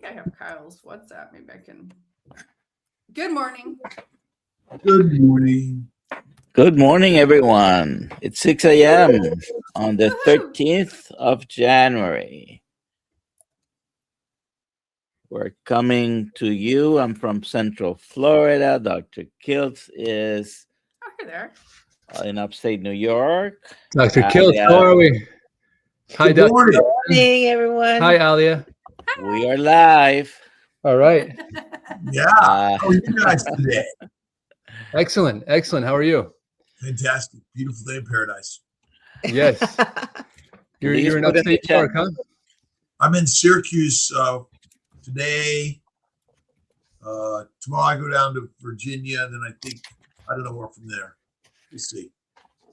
I have Kyle's WhatsApp. Maybe I can. Good morning. Good morning. Good morning, everyone. It's 6 a.m. on the 13th of January. We're coming to you. I'm from Central Florida. Dr. Kiltz is There. in upstate New York. Dr. Kiltz, how are we? Hi, Good morning. Good morning, everyone. Hi, Alia. We are live. All right. Yeah. How are you guys today? Excellent. Excellent. How are you? Fantastic. Beautiful day in paradise. Yes. You're in upstate New York, huh? I'm in Syracuse today. Tomorrow I go down to Virginia, and then I don't know where from there. We'll see.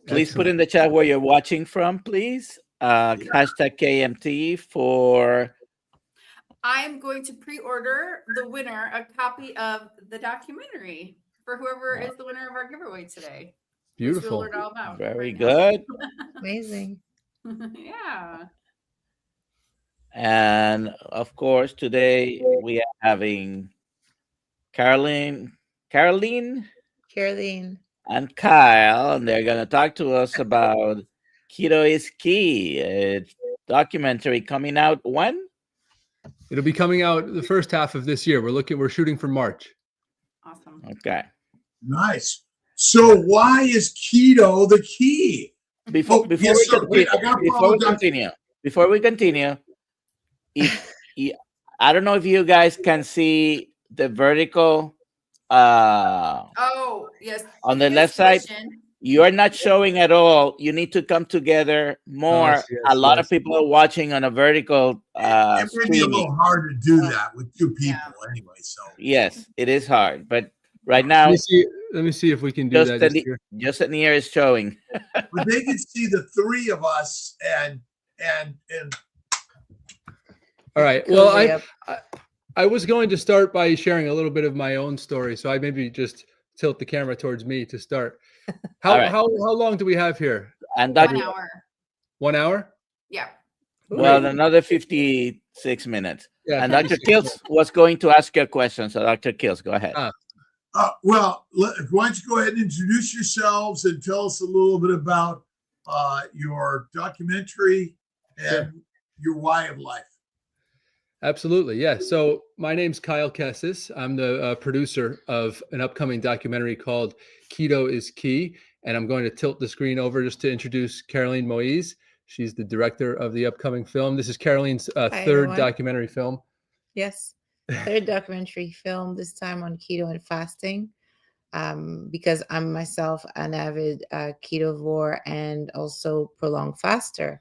Please put in the chat where you're watching from, please. Hashtag KMT for... I'm going to pre-order the winner a copy of the documentary for whoever is the winner of our giveaway today. Beautiful. We'll learn all about Very right good. Amazing. Yeah. And of course, today we are having Caroleen, and Kyle, and they're going to talk to us about Keto Is Key, a documentary coming out when? It'll be coming out the first half of this year. We're shooting for March. Awesome. Okay. Nice. So why is keto the key? Before we continue, I don't know if you guys can see the vertical Oh, yes. on the left side. You are not showing at all. You need to come together more. Yes, a lot of people are watching on a vertical It would be a little hard to do that with two people anyway. So yes, it is hard. But right now, let me see if we can do that. Just near is showing. but they can see the three of us and all right. Well, I was going to start by sharing a little bit of my own story. So I maybe just tilt the camera towards me to start. How long do we have here? And 1 hour. 1 hour? Yeah. Well, another 56 minutes. Yeah. And Dr. Kiltz was going to ask you a question. So Dr. Kiltz, go ahead. Well, why don't you go ahead and introduce yourselves and tell us a little bit about your documentary and your why of life. Absolutely. Yeah. So my name's Kyle Kesses. I'm the producer of an upcoming documentary called Keto Is Key. And I'm going to tilt the screen over just to introduce Caroleen Moise. She's the director of the upcoming film. This is Caroleen's third documentary film. Yes. Third documentary film, this time on keto and fasting. Because I'm myself an avid ketovore and also prolonged faster.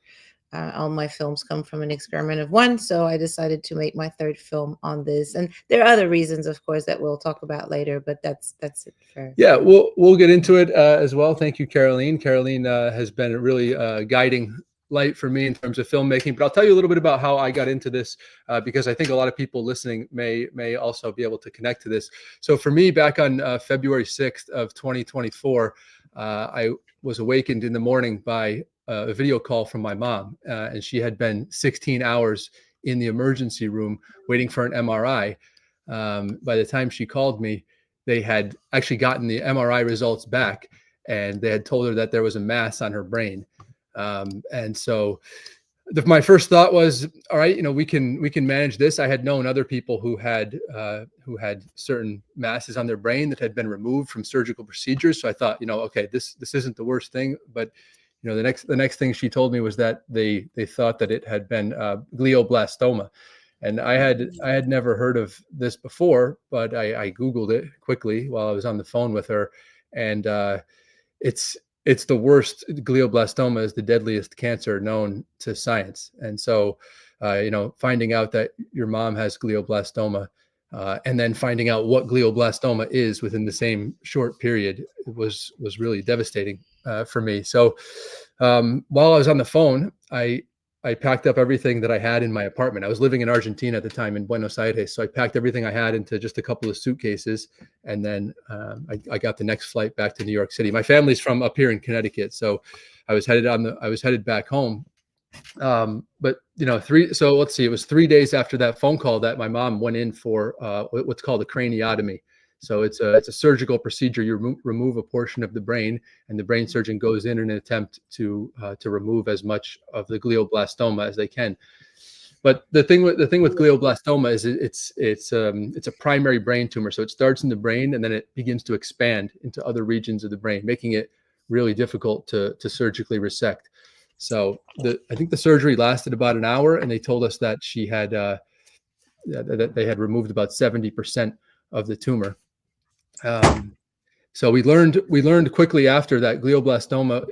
All my films come from an experiment of one, so I decided to make my third film on this. And there are other reasons, of course, that we'll talk about later, but that's it. Yeah, we'll get into it as well. Thank you, Caroleen. Caroleen has been a really guiding light for me in terms of filmmaking. But I'll tell you a little bit about how I got into this because I think a lot of people listening may also be able to connect to this. So for me, back on February 6th of 2024, I was awakened in the morning by a video call from my mom, and she had been 16 hours in the emergency room waiting for an MRI. By the time she called me, they had actually gotten the MRI results back, and they had told her that there was a mass on her brain. And so my first thought was, all right, we can manage this. I had known other people who had certain masses on their brain that had been removed from surgical procedures. So I thought, okay, this isn't the worst thing, but the next thing she told me was that they thought that it had been glioblastoma, and I had never heard of this before, but I Googled it quickly while I was on the phone with her, and it's the worst. Glioblastoma is the deadliest cancer known to science, and so finding out that your mom has glioblastoma. And then finding out what glioblastoma is within the same short period was really devastating for me. So while I was on the phone, I packed up everything that I had in my apartment. I was living in Argentina at the time, in Buenos Aires. So I packed everything I had into just a couple of suitcases. And then I got the next flight back to New York City. My family's from up here in Connecticut. So I was headed back home. But so let's see, it was 3 days after that phone call that my mom went in for what's called a craniotomy. So it's a surgical procedure. You remove a portion of the brain, and the brain surgeon goes in an attempt to remove as much of the glioblastoma as they can. But the thing with glioblastoma is it's a primary brain tumor. So it starts in the brain and then it begins to expand into other regions of the brain, making it really difficult to surgically resect. So I think the surgery lasted about an hour, and they told us that she had that they had removed about 70% of the tumor. So we learned quickly after that glioblastoma,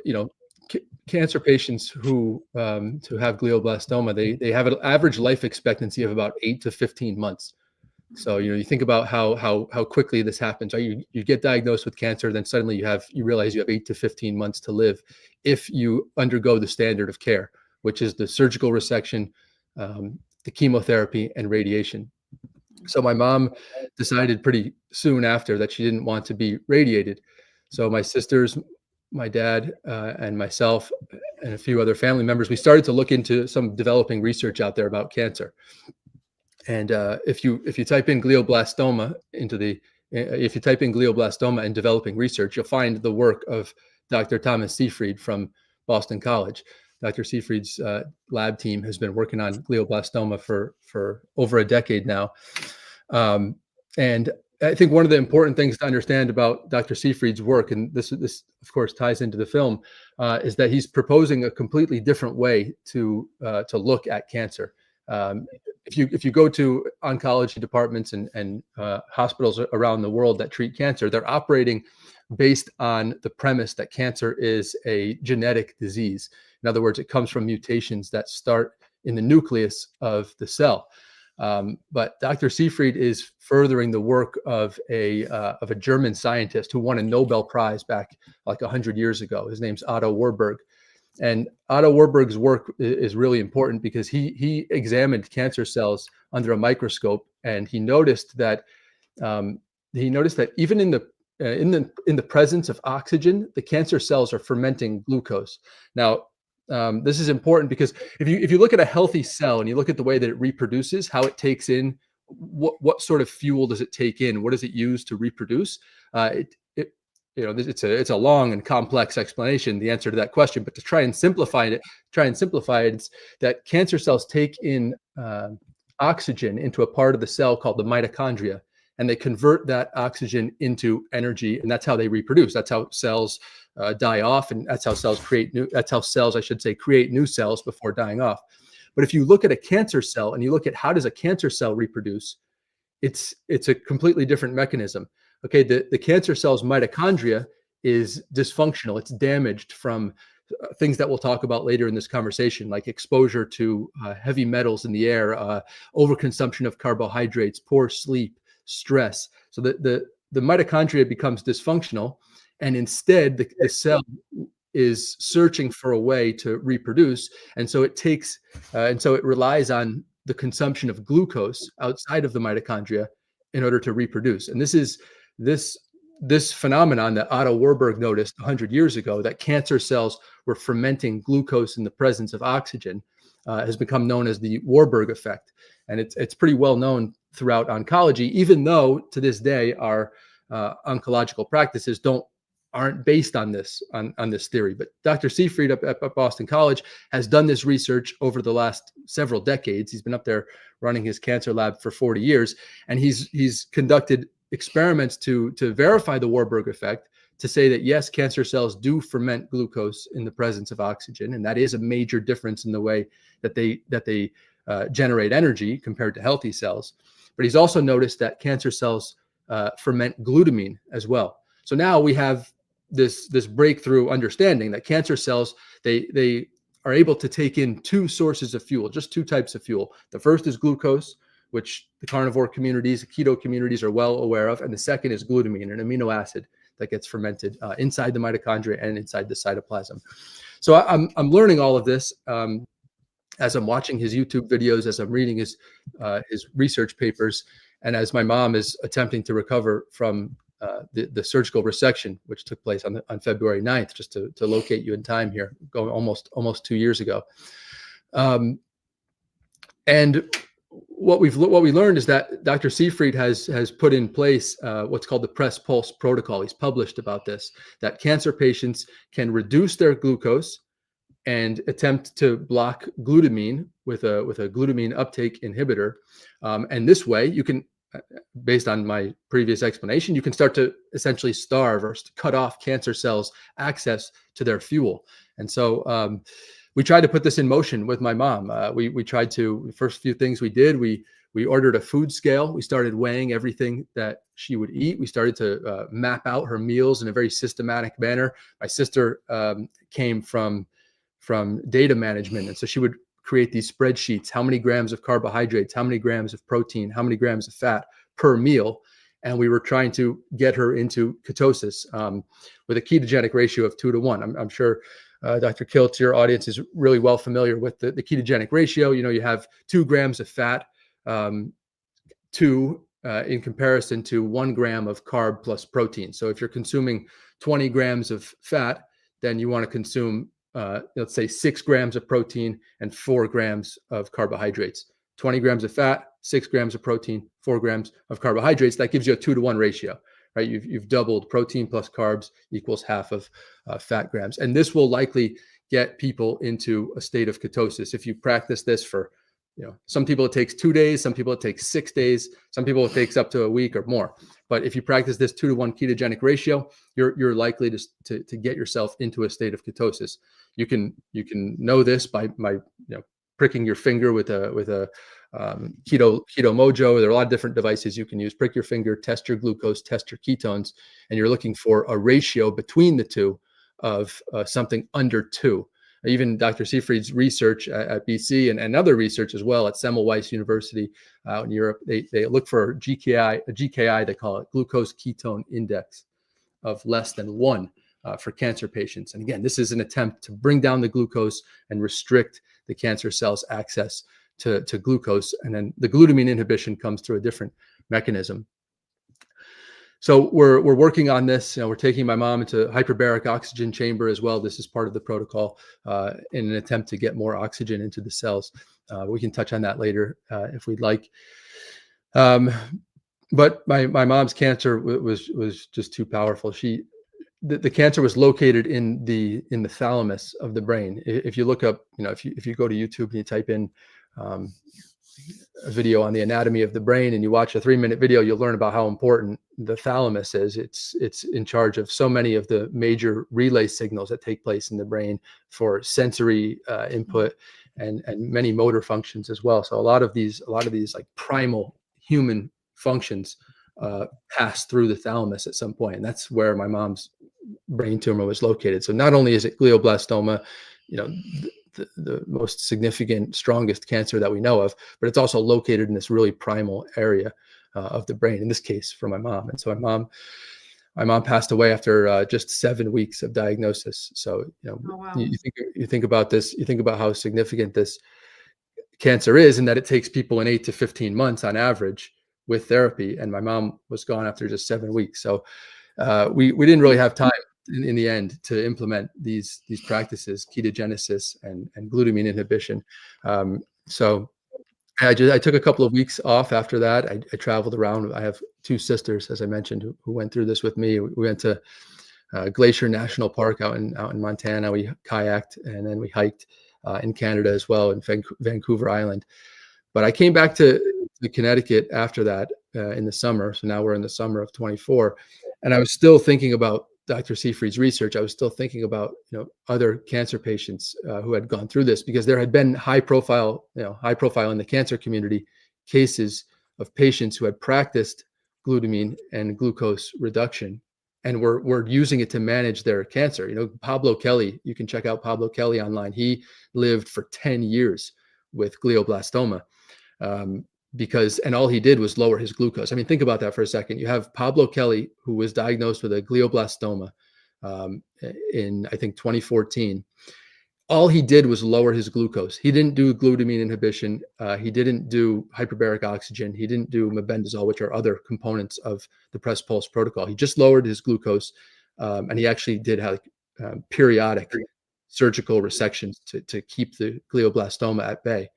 cancer patients who have glioblastoma, they have an average life expectancy of about 8 to 15 months. So you think about how quickly this happens. You get diagnosed with cancer, then suddenly you realize you have 8 to 15 months to live if you undergo the standard of care, which is the surgical resection, the chemotherapy, and radiation. So my mom decided pretty soon after that she didn't want to be radiated. So my sisters, my dad, and myself, and a few other family members, we started to look into some developing research out there about cancer. And if you type in glioblastoma and developing research, you'll find the work of Dr. Thomas Seyfried from Boston College. Dr. Seyfried's lab team has been working on glioblastoma for over a decade now. And I think one of the important things to understand about Dr. Seyfried's work, and this of course ties into the film, is that he's proposing a completely different way to look at cancer. If you go to oncology departments and hospitals around the world that treat cancer, they're operating based on the premise that cancer is a genetic disease. In other words, it comes from mutations that start in the nucleus of the cell. But Dr. Seyfried is furthering the work of a German scientist who won a Nobel Prize back like 100 years ago. His name's Otto Warburg. And Otto Warburg's work is really important because he examined cancer cells under a microscope, and he noticed that even in the presence of oxygen, the cancer cells are fermenting glucose. Now, this is important because if you look at a healthy cell and you look at the way that it reproduces, how it takes in, what sort of fuel does it take in, what does it use to reproduce? It's a long and complex explanation, the answer to that question. But to try and simplify it, it's that cancer cells take in oxygen into a part of the cell called the mitochondria, and they convert that oxygen into energy, and that's how they reproduce. That's how cells die off, and that's how cells create new cells before dying off. But if you look at a cancer cell and you look at how does a cancer cell reproduce, it's a completely different mechanism. Okay, the cancer cell's mitochondria is dysfunctional. It's damaged from things that we'll talk about later in this conversation, like exposure to heavy metals in the air, overconsumption of carbohydrates, poor sleep, stress. So the mitochondria becomes dysfunctional, and instead the cell is searching for a way to reproduce, and so it relies on the consumption of glucose outside of the mitochondria in order to reproduce. And this phenomenon that Otto Warburg noticed 100 years ago, that cancer cells were fermenting glucose in the presence of oxygen, has become known as the Warburg effect. And it's pretty well known throughout oncology, even though to this day our oncological practices aren't based on this theory. But Dr. Seyfried at Boston College has done this research over the last several decades. He's been up there running his cancer lab for 40 years, and he's conducted experiments to verify the Warburg effect, to say that yes, cancer cells do ferment glucose in the presence of oxygen, and that is a major difference in the way that they generate energy compared to healthy cells. But he's also noticed that cancer cells ferment glutamine as well. So now we have this breakthrough understanding that cancer cells, they are able to take in two sources of fuel, just two types of fuel. The first is glucose, which the carnivore communities, the keto communities are well aware of. And the second is glutamine, an amino acid that gets fermented inside the mitochondria and inside the cytoplasm. So I'm learning all of this as I'm watching his YouTube videos, as I'm reading his research papers, and as my mom is attempting to recover from the surgical resection, which took place on February 9th, just to locate you in time here, going almost 2 years ago. And what we learned is that Dr. Seyfried has put in place what's called the Press Pulse protocol. He's published about this, that cancer patients can reduce their glucose and attempt to block glutamine with a glutamine uptake inhibitor. And this way you can, based on my previous explanation, you can start to essentially starve or cut off cancer cells access to their fuel. And so we tried to put this in motion with my mom. We tried to, the first few things we did, we ordered a food scale. We started weighing everything that she would eat. We started to map out her meals in a very systematic manner. My sister came from data management. And so she would create these spreadsheets, how many grams of carbohydrates, how many grams of protein, how many grams of fat per meal. And we were trying to get her into ketosis with a ketogenic ratio of 2 to 1. I'm sure Dr. Kiltz, your audience is really well familiar with the ketogenic ratio. You know, you have 2 grams of fat in comparison to 1 gram of carb plus protein. So if you're consuming 20 grams of fat, then you want to consume let's say 6 grams of protein and 4 grams of carbohydrates. 20 grams of fat, 6 grams of protein, 4 grams of carbohydrates. That gives you a 2 to 1 ratio, right? You've doubled protein plus carbs equals half of fat grams. And this will likely get people into a state of ketosis. If you practice this for, some people it takes 2 days, some people it takes 6 days, some people it takes up to a week or more. But if you practice this 2 to 1 ketogenic ratio, you're likely to get yourself into a state of ketosis. You can know this by pricking your finger with a keto mojo. There are a lot of different devices you can use. Prick your finger, test your glucose, test your ketones, and you're looking for a ratio between the two of something under 2. Even Dr. Seyfried's research at BC and other research as well at Semmelweis University out in Europe, they look for a GKI, they call it glucose ketone index of less than 1 for cancer patients. And again, this is an attempt to bring down the glucose and restrict the cancer cells' access to glucose. And then the glutamine inhibition comes through a different mechanism. So we're working on this. We're taking my mom into hyperbaric oxygen chamber as well. This is part of the protocol in an attempt to get more oxygen into the cells. We can touch on that later if we'd like. But my mom's cancer was just too powerful. The cancer was located in the thalamus of the brain. If you look up, if you go to YouTube and you type in a video on the anatomy of the brain and you watch a 3-minute video, you'll learn about how important the thalamus is. It's in charge of so many of the major relay signals that take place in the brain for sensory input and many motor functions as well. So a lot of these like primal human functions pass through the thalamus at some point, and that's where my mom's brain tumor was located. So not only is it glioblastoma, the most significant, strongest cancer that we know of, but it's also located in this really primal area of the brain, in this case for my mom. And so my mom passed away after just 7 weeks of diagnosis. So, Oh, wow. you think about this, you think about how significant this cancer is, and that it takes people 8 to 15 months on average with therapy. And my mom was gone after just 7 weeks. So we didn't really have time in the end to implement these practices, ketogenesis and glutamine inhibition. So I took a couple of weeks off after that. I traveled around. I have 2 sisters, as I mentioned, who went through this with me. We went to Glacier National Park out in Montana. We kayaked, and then we hiked in Canada as well, in Vancouver Island. But I came back to Connecticut after that in the summer. So now we're in the summer of 24. And I was still thinking about Dr. Seyfried's research. I was still thinking about other cancer patients who had gone through this, because there had been high profile in the cancer community cases of patients who had practiced glutamine and glucose reduction and were using it to manage their cancer. Pablo Kelly, you can check out Pablo Kelly online. He lived for 10 years with glioblastoma. And all he did was lower his glucose. I mean, think about that for a second. You have Pablo Kelly, who was diagnosed with a glioblastoma in, I think, 2014. All he did was lower his glucose. He didn't do glutamine inhibition. He didn't do hyperbaric oxygen. He didn't do mebendazole, which are other components of the Press Pulse protocol. He just lowered his glucose, and he actually did have periodic surgical resections to keep the glioblastoma at bay.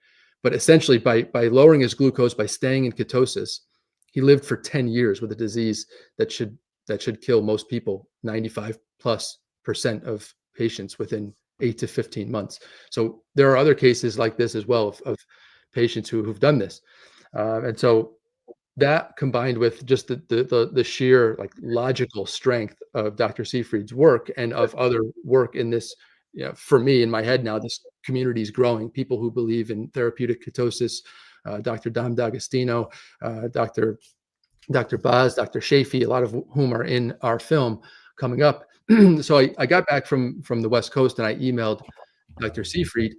But essentially, by lowering his glucose, by staying in ketosis, he lived for 10 years with a disease that should kill most people, 95+% of patients within 8 to 15 months. So there are other cases like this as well of patients who've done this. And so that, combined with just the sheer like logical strength of Dr. Seyfried's work and of other work in this, for me in my head now, this community is growing. People who believe in therapeutic ketosis, Dr. Dom D'Agostino, Dr. Baz, Dr. Seyfried, a lot of whom are in our film coming up. So I got back from the West Coast and I emailed Dr. Seyfried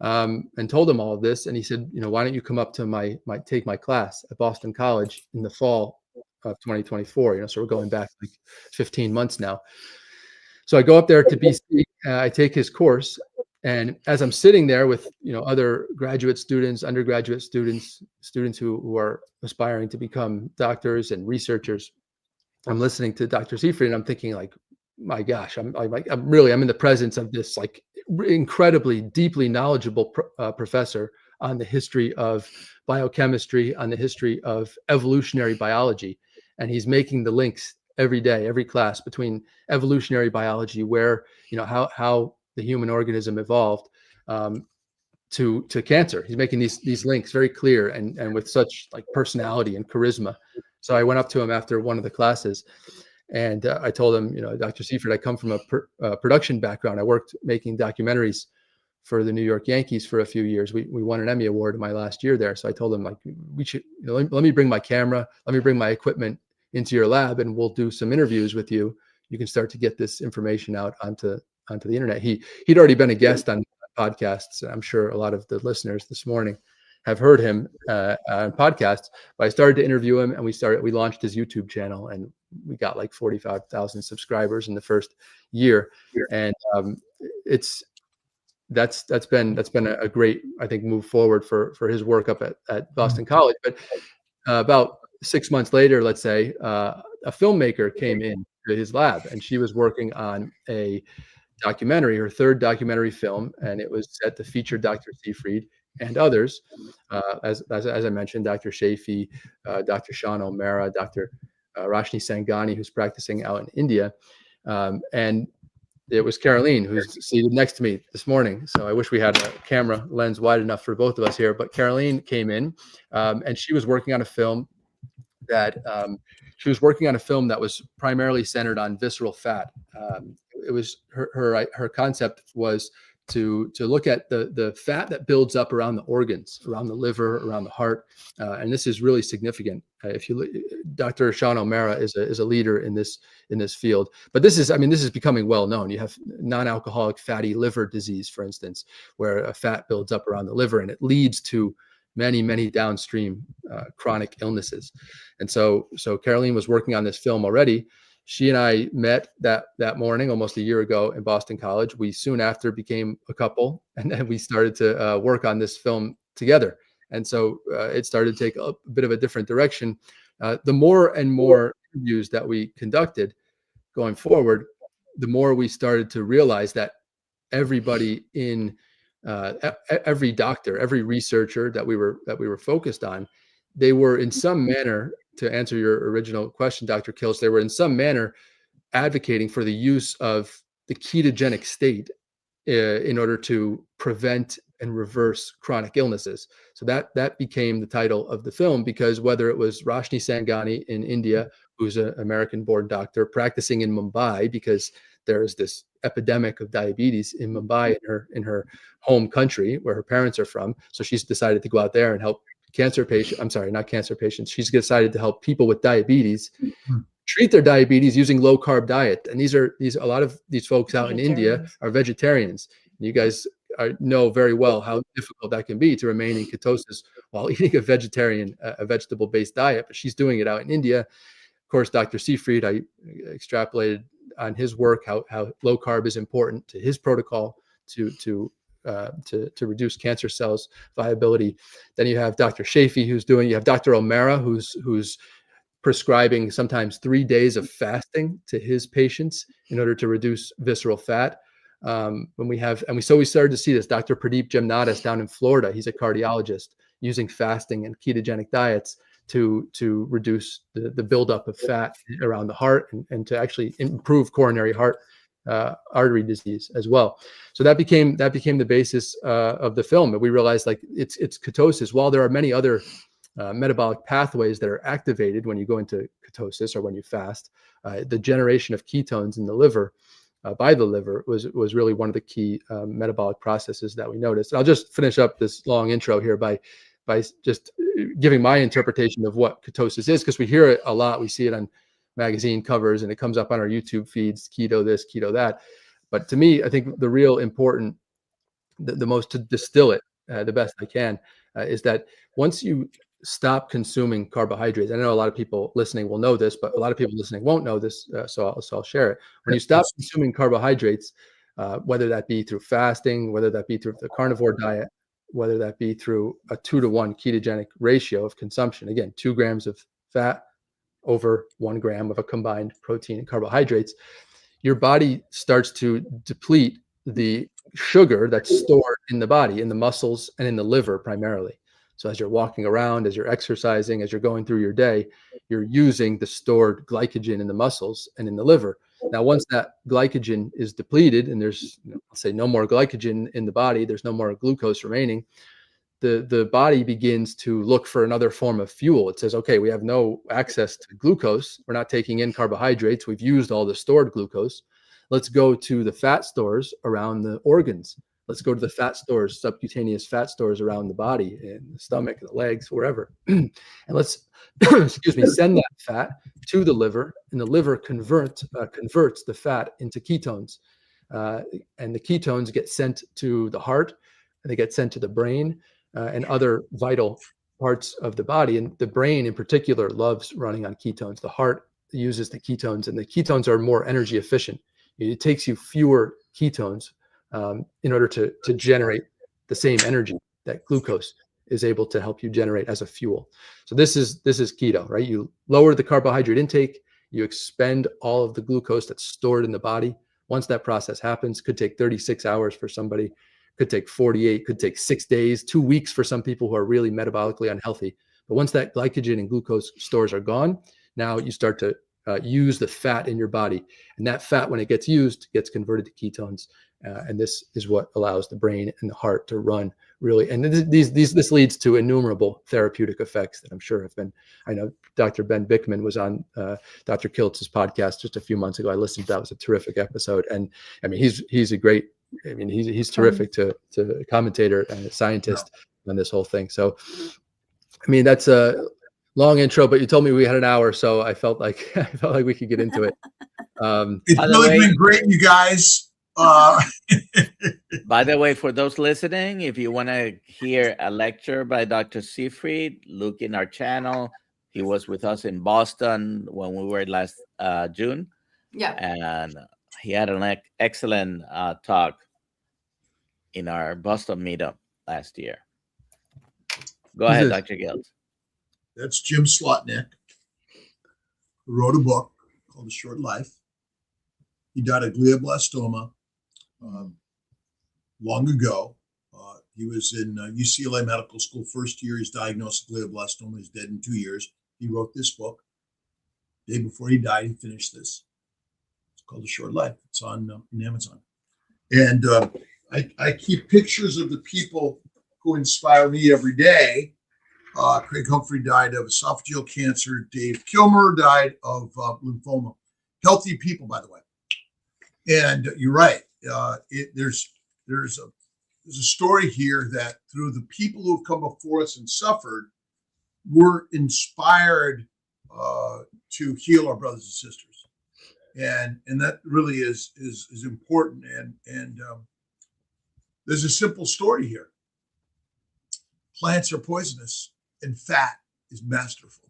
and told him all of this. And he said, why don't you come up to take my class at Boston College in the fall of 2024? So we're going back like 15 months now. So I go up there to BC, I take his course. And as I'm sitting there with, other graduate students, undergraduate students who are aspiring to become doctors and researchers, I'm listening to Dr. Seyfried and I'm thinking like, my gosh, I'm in the presence of this like incredibly deeply knowledgeable professor on the history of biochemistry, on the history of evolutionary biology. And he's making the links every day, every class, between evolutionary biology, where, how the human organism evolved, to cancer. He's making these links very clear and with such like personality and charisma. So I went up to him after one of the classes and I told him, Dr. Seyfried, I come from a production background. I worked making documentaries for the New York Yankees for a few years. We won an Emmy Award in my last year there. So I told him, like, we should, let me bring my camera, let me bring my equipment into your lab and we'll do some interviews with you. You can start to get this information out onto the internet. He'd already been a guest on podcasts. I'm sure a lot of the listeners this morning have heard him on podcasts, but I started to interview him and we launched his YouTube channel and we got like 45,000 subscribers in the first year. And that's been a great, I think, move forward for his work up at Boston College. But about 6 months later, let's say, a filmmaker came in to his lab and she was working on a documentary, her third documentary film, and it was set to feature Dr. Seyfried and others, as I mentioned, Dr. Seyfried, Dr. Sean O'Mara, Dr. Rashni Sangani, who's practicing out in India, and it was Caroleen, who's seated next to me this morning. So I wish we had a camera lens wide enough for both of us here, but Caroleen came in, and she was working on a film that was primarily centered on visceral fat. It was her concept was to look at the fat that builds up around the organs, around the liver, around the heart, and this is really significant. Dr. Sean O'Mara is a leader in this field, but this is becoming well known. You have non-alcoholic fatty liver disease, for instance, where a fat builds up around the liver and it leads to many downstream chronic illnesses. And so Caroleen was working on this film already. She and I met that morning almost a year ago in Boston College. We soon after became a couple, and then we started to work on this film together. And so it started to take a bit of a different direction. The more and more interviews that we conducted going forward, the more we started to realize that everybody in every doctor, every researcher that we were focused on, they were in some manner, to answer your original question, Dr. Kills, they were in some manner advocating for the use of the ketogenic state in order to prevent and reverse chronic illnesses. So that became the title of the film, because whether it was Rashni Sangani in India, who's an American-born doctor practicing in Mumbai, because there is this epidemic of diabetes in Mumbai, in her home country where her parents are from. So she's decided to go out there and help she's decided to help people with diabetes treat their diabetes using low carb diet. And a lot of these folks out in India are vegetarians. And you guys know very well how difficult that can be to remain in ketosis while eating a vegetable-based diet. But she's doing it out in India. Of course, Dr. Seyfried, I extrapolated on his work how low carb is important to his protocol to reduce cancer cells viability. Then you have Dr. Seyfried you have Dr. O'Mara who's prescribing sometimes 3 days of fasting to his patients in order to reduce visceral fat. So we started to see this. Dr. Pradeep Jamnadas down in Florida, he's a cardiologist, using fasting and ketogenic diets to reduce the buildup of fat around the heart and to actually improve coronary heart artery disease as well. So that became the basis of the film. And we realized, like, it's ketosis. While there are many other metabolic pathways that are activated when you go into ketosis or when you fast, the generation of ketones in the liver by the liver was really one of the key metabolic processes that we noticed. And I'll just finish up this long intro here by just giving my interpretation of what ketosis is, because we hear it a lot. We see it on magazine covers and it comes up on our YouTube feeds, keto this, keto that. But to me, I think the real important, the most, to distill it the best I can, is that once you stop consuming carbohydrates, I know a lot of people listening will know this, but a lot of people listening won't know this, so I'll share it. When you stop consuming carbohydrates, whether that be through fasting, whether that be through the carnivore diet, whether that be through a 2-to-1 ketogenic ratio of consumption, again, 2 grams of fat over 1 gram of a combined protein and carbohydrates, your body starts to deplete the sugar that's stored in the body, in the muscles and in the liver primarily. So as you're walking around, as you're exercising, as you're going through your day, you're using the stored glycogen in the muscles and in the liver. Now, once that glycogen is depleted and there's, let's say, no more glycogen in the body, there's no more glucose remaining, the body begins to look for another form of fuel. It says, okay, we have no access to glucose. We're not taking in carbohydrates. We've used all the stored glucose. Let's go to the fat stores around the organs. Let's go to the fat stores, subcutaneous fat stores around the body, in the stomach, the legs, wherever. And let's, send that fat to the liver, and the liver converts the fat into ketones. And the ketones get sent to the heart, and they get sent to the brain and other vital parts of the body. And the brain in particular loves running on ketones. The heart uses the ketones, and the ketones are more energy efficient. It takes you fewer ketones in order to generate the same energy that glucose is able to help you generate as a fuel. So this is keto, right? You lower the carbohydrate intake, you expend all of the glucose that's stored in the body. Once that process happens, could take 36 hours for somebody, could take 48, could take 6 days, 2 weeks for some people who are really metabolically unhealthy. But once that glycogen and glucose stores are gone, now you start to use the fat in your body. And that fat, when it gets used, gets converted to ketones. And this is what allows the brain and the heart to run really. And this leads to innumerable therapeutic effects that I'm sure have been. I know Dr. Ben Bickman was on Dr. Kiltz's podcast just a few months ago. I listened. That was a terrific episode. And I mean, he's a great. I mean, he's terrific to a commentator and a scientist on this whole thing. So, I mean, that's a long intro, but you told me we had an hour, so I felt like we could get into it. It's really been great, you guys. By the way, for those listening, if you want to hear a lecture by Dr. Seyfried, look in our channel. He was with us in Boston when we were last June. Yeah. And he had an excellent talk in our Boston meetup last year. Go ahead, Dr. Gilt. That's Jim Slotnick, who wrote a book called A Short Life. He died of glioblastoma long ago. He was in UCLA Medical School first year. He's diagnosed with glioblastoma. He's dead in 2 years. He wrote this book. The day before he died, he finished this. It's called A Short Life. It's on Amazon. And I keep pictures of the people who inspire me every day. Craig Humphrey died of esophageal cancer. Dave Kilmer died of lymphoma. Healthy people, by the way. And you're right. There's a story here that through the people who have come before us and suffered, we're inspired to heal our brothers and sisters, and that really is important. And there's a simple story here. Plants are poisonous, and fat is masterful.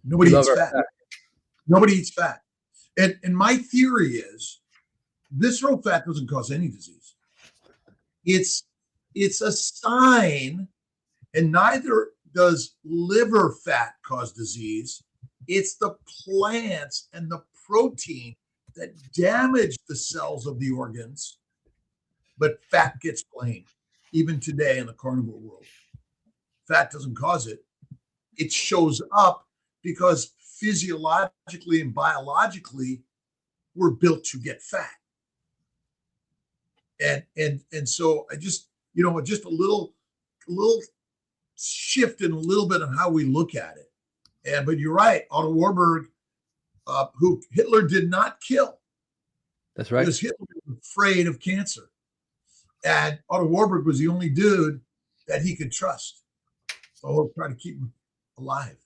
Nobody eats fat. Nobody eats fat. And my theory is visceral fat doesn't cause any disease. It's a sign, and neither does liver fat cause disease. It's the plants and the protein that damage the cells of the organs, but fat gets blamed. Even today in the carnivore world, fat doesn't cause it. It shows up because physiologically and biologically, we're built to get fat. And so I just, just a little shift in a little bit of how we look at it. But you're right, Otto Warburg, who Hitler did not kill. That's right. Because Hitler was afraid of cancer. And Otto Warburg was the only dude that he could trust. So he'll try to keep him alive.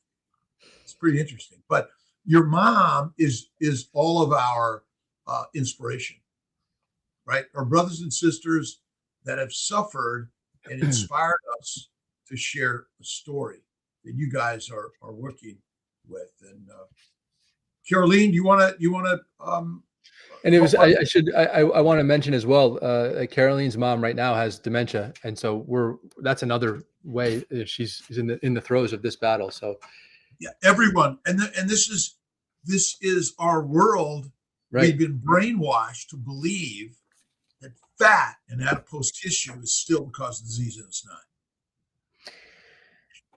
It's pretty interesting. But your mom is all of our inspiration, right? Our brothers and sisters that have suffered and inspired us to share a story that you guys are working with. And Caroleen, you want to and it was I want to mention as well, Caroline's mom right now has dementia, and so that's another way she's in the throes of this battle. So yeah, everyone, and this is our world. Right. We've been brainwashed to believe that fat and adipose tissue is still the cause of disease, and it's not.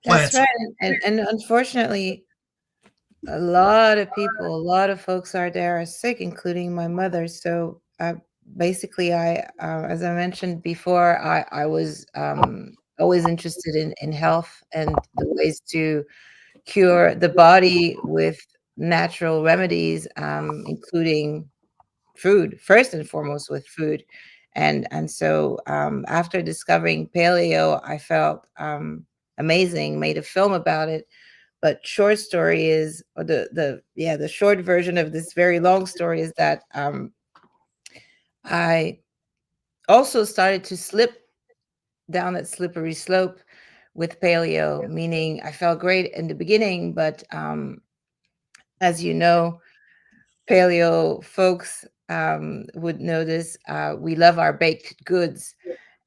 That's right. And unfortunately, a lot of folks out there are sick, including my mother. So basically, as I mentioned before, I was always interested in health and the ways to cure the body with natural remedies, including food, first and foremost with food. And so after discovering paleo, I felt amazing, made a film about it. But short story is, or the short version of this very long story is that I also started to slip down that slippery slope with paleo, meaning I felt great in the beginning, but as you know, paleo folks would know this, we love our baked goods.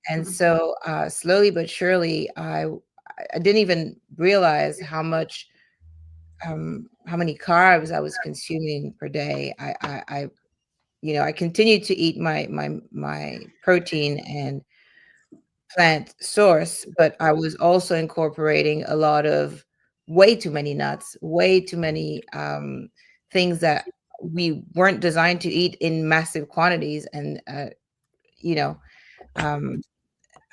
And so slowly but surely, I didn't even realize how many carbs I was consuming per day. I continued to eat my protein and plant source, but I was also incorporating a lot of way too many nuts, way too many things that we weren't designed to eat in massive quantities. And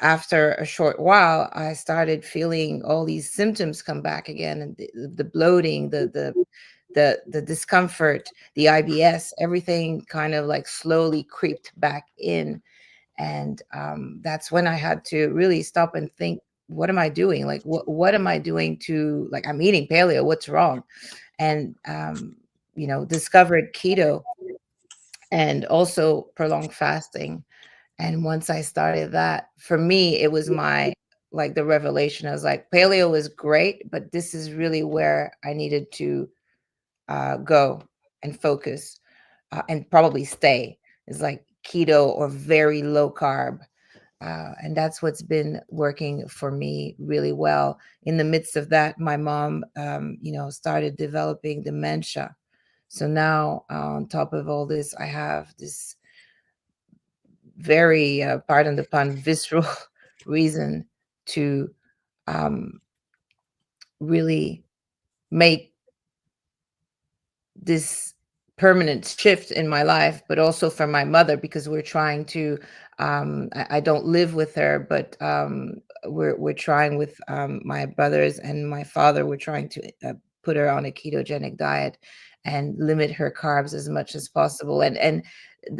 after a short while, I started feeling all these symptoms come back again, and the bloating, the discomfort, the IBS, everything kind of like slowly creeped back in. And that's when I had to really stop and think, what am I doing? Like, what am I doing to, like, I'm eating paleo, what's wrong? And, discovered keto and also prolonged fasting. And once I started that, for me, it was the revelation. I was like, paleo is great, but this is really where I needed to go and focus and probably stay. It's like keto or very low carb. And that's what's been working for me really well. In the midst of that, my mom, started developing dementia. So now on top of all this, I have this very, pardon the pun, visceral reason to really make this permanent shift in my life, but also for my mother, because we're trying to, I don't live with her, but we're trying with my brothers and my father, we're trying to put her on a ketogenic diet and limit her carbs as much as possible. And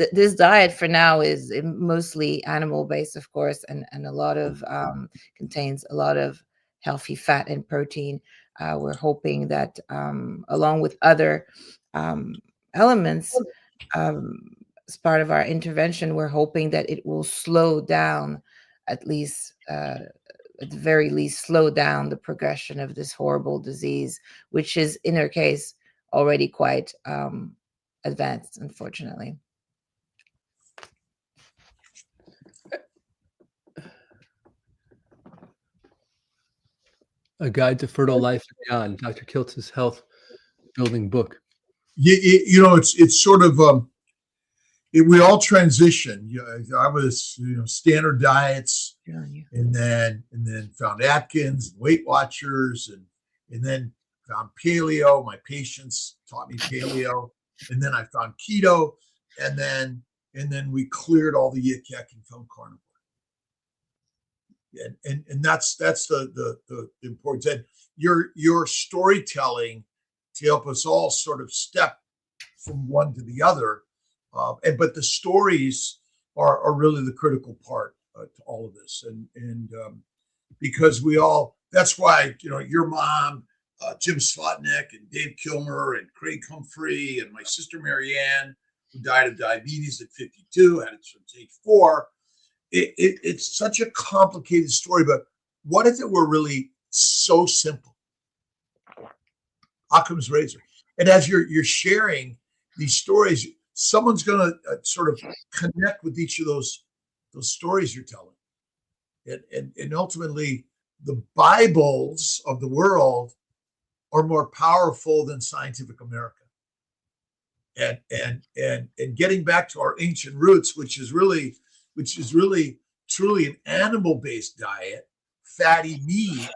this diet for now is mostly animal based, of course, and a lot of contains a lot of healthy fat and protein. We're hoping that along with other elements, as part of our intervention, we're hoping that it will slow down, at least at the very least, slow down the progression of this horrible disease, which is in her case already quite advanced, unfortunately. A Guide to Fertile Life and Beyond, Dr. Kiltz's health building book. It's sort of we all transitioned. I was, standard diets, Good on you. and then found Atkins and Weight Watchers, and then found paleo. My patients taught me paleo, and then I found keto, and then we cleared all the yik yak and found carnivore. And that's the importance. And your storytelling to help us all sort of step from one to the other, but the stories are really the critical part to all of this, and because that's why your mom, Jim Slotnick, and Dave Kilmer, and Craig Humphrey, and my sister Marianne, who died of diabetes at 52, had it from stage 4. It's such a complicated story, but what if it were really so simple? Occam's razor. And as you're sharing these stories, someone's going to sort of connect with each of those stories you're telling, and ultimately, the Bibles of the world are more powerful than Scientific America. And getting back to our ancient roots, which is really truly an animal-based diet, fatty meat,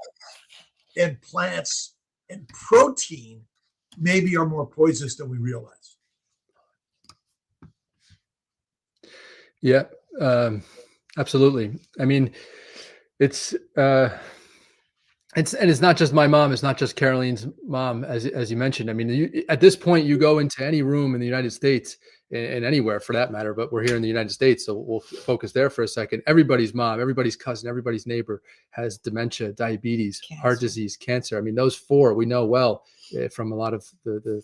and plants and protein maybe are more poisonous than we realize. Yeah, absolutely. I mean, it's not just my mom. It's not just Caroline's mom, as you mentioned. I mean, at this point, you go into any room in the United States, and anywhere for that matter, but we're here in the United States, so we'll focus there for a second. Everybody's mom, everybody's cousin, everybody's neighbor has dementia, diabetes, heart disease, cancer. I mean, those 4 we know well from a lot of the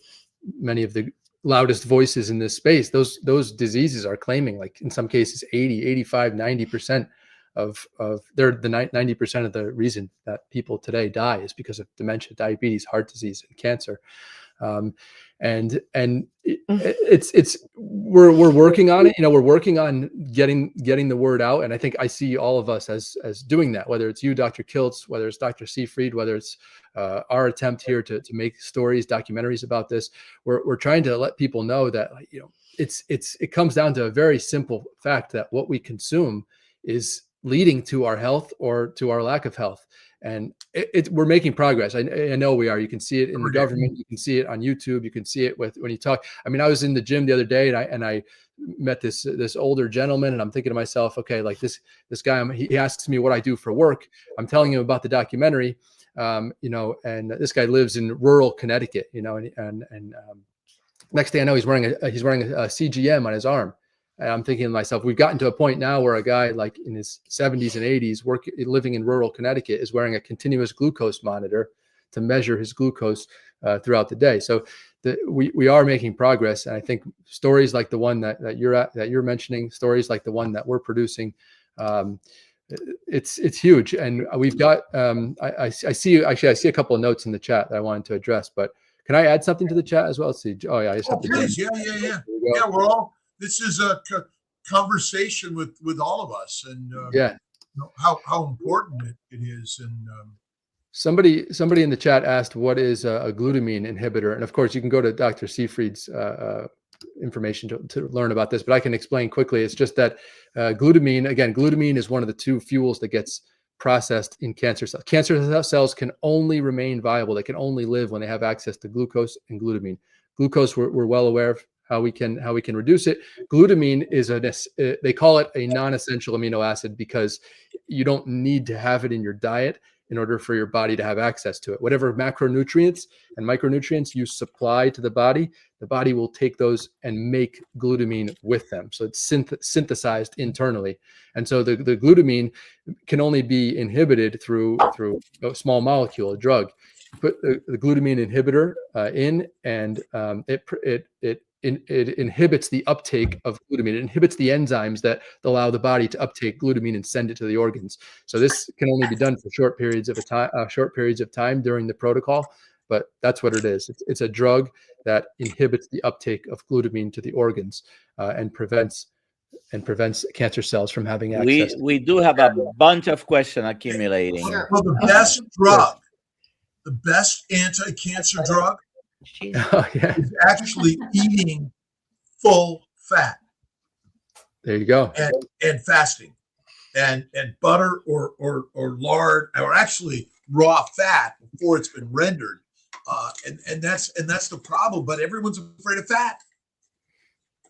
many of the loudest voices in this space. Those diseases are claiming, like in some cases, 80, 85, 90% of they're the 90% of the reason that people today die is because of dementia, diabetes, heart disease, and cancer. And we're working on it. We're working on getting the word out. And I think I see all of us as doing that, whether it's you, Dr. Kiltz, whether it's Dr. Seyfried, whether it's our attempt here to make stories, documentaries about this. We're trying to let people know that, it comes down to a very simple fact that what we consume is leading to our health or to our lack of health. And we're making progress. I know we are. You can see it in the government. You can see it on YouTube. You can see it when you talk. I mean, I was in the gym the other day, and I met this older gentleman, and I'm thinking to myself, okay, like this guy, he asks me what I do for work. I'm telling him about the documentary, and this guy lives in rural Connecticut, and next thing I know, he's wearing a CGM on his arm. And I'm thinking to myself, we've gotten to a point now where a guy like in his 70s and 80s living in rural Connecticut is wearing a continuous glucose monitor to measure his glucose throughout the day. So we are making progress. And I think stories like the one that you're mentioning, stories like the one that we're producing, it's huge. And we've got, I see a couple of notes in the chat that I wanted to address, but can I add something to the chat as well? Let's see. Oh yeah. Please. Yeah. Yeah. This is a conversation with all of us, and how important it is. And somebody in the chat asked, what is a glutamine inhibitor? And of course, you can go to Dr. Seyfried's information to learn about this, but I can explain quickly. It's just that glutamine is one of the 2 fuels that gets processed in cancer cells. Cancer cells can only remain viable. They can only live when they have access to glucose and glutamine. Glucose, we're well aware of how we can reduce it. Glutamine is they call it a non-essential amino acid because you don't need to have it in your diet in order for your body to have access to it. Whatever macronutrients and micronutrients you supply to the body will take those and make glutamine with them. So it's synthesized internally. And so the glutamine can only be inhibited through a small molecule, a drug. You put the glutamine inhibitor in, and it inhibits the uptake of glutamine. It inhibits the enzymes that allow the body to uptake glutamine and send it to the organs. So this can only be done for short periods of time during the protocol, but that's what it is. It's a drug that inhibits the uptake of glutamine to the organs and prevents cancer cells from having access. We do have a bunch of questions accumulating. Well, the best drug, the best anti-cancer drug, is actually eating full fat. There you go. and fasting, and butter or lard, or actually raw fat before it's been rendered, and that's the problem. But everyone's afraid of fat,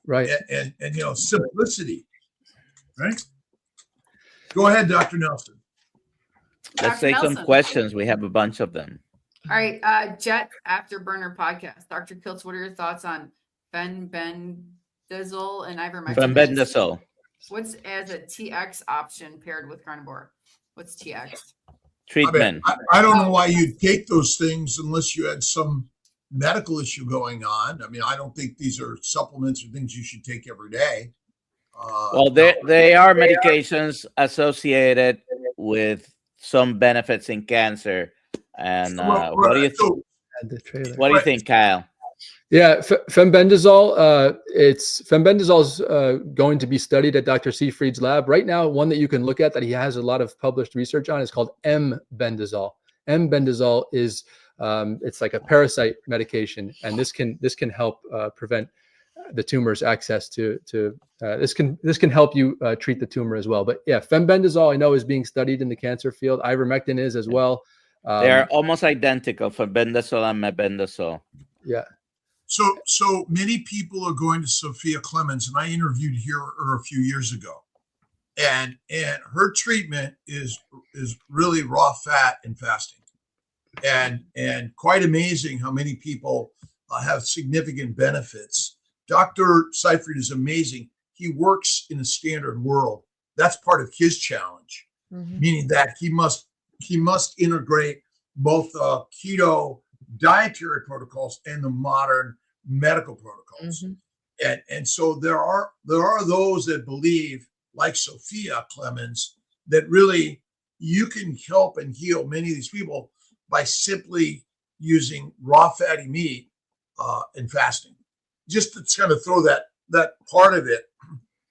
Right. and simplicity, right? Go ahead, Dr. Nelson. Let's Dr. take some Nelson. questions. We have a bunch of them. All right, Jet Afterburner podcast. Dr. Kiltz, what are your thoughts on fenbendazole and ivermectin? Fenbendazole. What's as a TX option paired with carnivore? What's TX? Treatment. I don't know why you'd take those things unless you had some medical issue going on. I mean, I don't think these are supplements or things you should take every day. Well, they are medications associated with some benefits in cancer. And what do you think, Kyle? Yeah, fenbendazole. Fenbendazole is going to be studied at Dr. Seyfried's lab right now. One that you can look at that he has a lot of published research on is called M-bendazole. M-bendazole is it's like a parasite medication, and this can help prevent the tumor's access to this can help you treat the tumor as well. But yeah, fenbendazole I know is being studied in the cancer field. Ivermectin is as well. They're almost identical for fenbendazole and mebendazole. Yeah. So many people are going to Sophia Clemens, and I interviewed her a few years ago, and her treatment is really raw fat and fasting, and quite amazing how many people have significant benefits. Dr. Seyfried is amazing. He works in a standard world. That's part of his challenge, meaning that he must integrate both keto dietary protocols and the modern medical protocols. And so there are those that believe, like Sophia Clemens, that really you can help and heal many of these people by simply using raw fatty meat and fasting. Just to kind of throw that part of it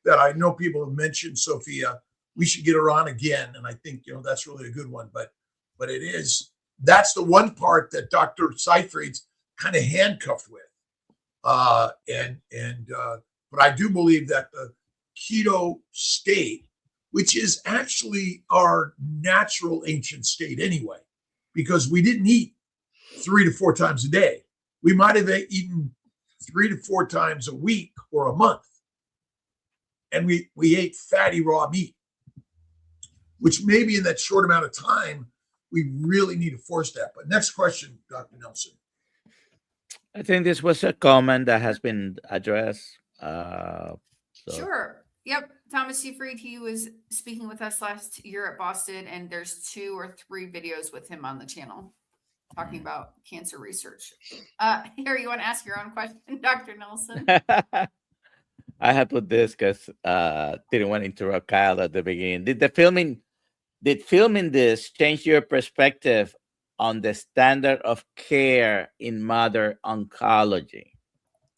that I know people have mentioned, Sophia, we should get her on again. And I think, that's really a good one, but that's the one part that Dr. Seyfried's kind of handcuffed with. But I do believe that the keto state, which is actually our natural ancient state anyway, because we didn't eat 3 to 4 times a day. We might have eaten 3 to 4 times a week or a month. And we ate fatty raw meat, which maybe in that short amount of time, we really need to force that. But next question, Dr. Nelson. I think this was a comment that has been addressed. Sure. Yep. Thomas Seyfried, he was speaking with us last year at Boston, and there's 2 or 3 videos with him on the channel talking about cancer research. Harry, you want to ask your own question, Dr. Nelson? I had put this because didn't want to interrupt Kyle at the beginning. Did filming this change your perspective on the standard of care in modern oncology?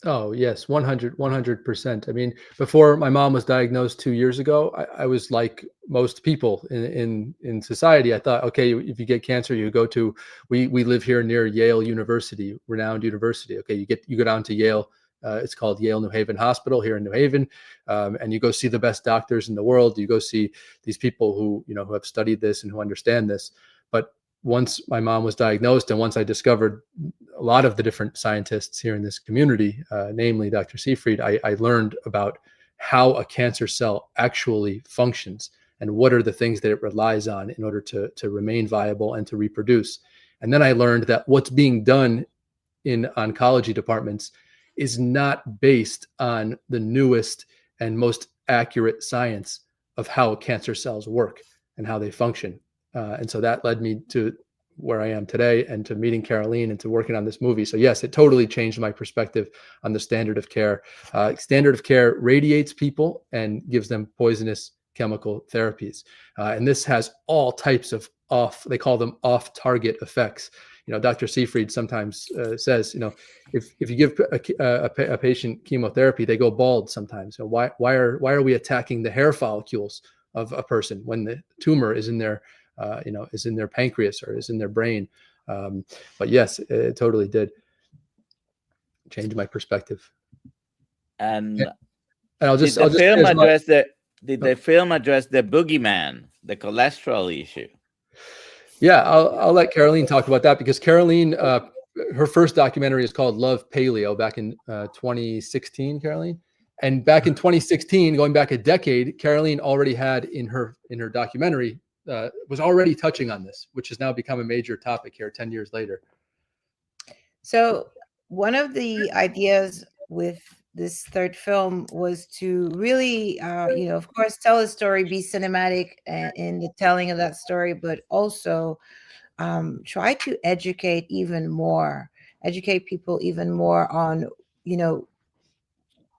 Oh, yes, 100%. I mean, before my mom was diagnosed 2 years ago, I was like most people in society. I thought, okay, if you get cancer, you go to, we live here near Yale University, renowned university. Okay, you go down to Yale. It's called Yale New Haven Hospital here in New Haven, and you go see the best doctors in the world. You go see these people who who have studied this and who understand this. But once my mom was diagnosed, and once I discovered a lot of the different scientists here in this community, namely Dr. Seyfried, I learned about how a cancer cell actually functions and what are the things that it relies on in order to remain viable and to reproduce. And then I learned that what's being done in oncology departments is not based on the newest and most accurate science of how cancer cells work and how they function. And so that led me to where I am today and to meeting Caroleen and to working on this movie. So yes, it totally changed my perspective on the standard of care. Standard of care radiates people and gives them poisonous chemical therapies. And this has all types of they call them off-target effects. Dr. Seyfried sometimes says, if you give a patient chemotherapy, they go bald sometimes. So why are we attacking the hair follicles of a person when the tumor is in their is in their pancreas or is in their brain? But yes, it totally did change my perspective. And And I'll Did just the say film as much- address the film address the boogeyman, the cholesterol issue? Yeah, I'll let Caroleen talk about that, because Caroleen, her first documentary is called Love Paleo, back in 2016, Caroleen. And back in 2016, going back a decade, Caroleen already had in her documentary, was already touching on this, which has now become a major topic here 10 years later. So one of the ideas with this third film was to really, of course, tell a story, be cinematic in the telling of that story, but also try to educate people even more on,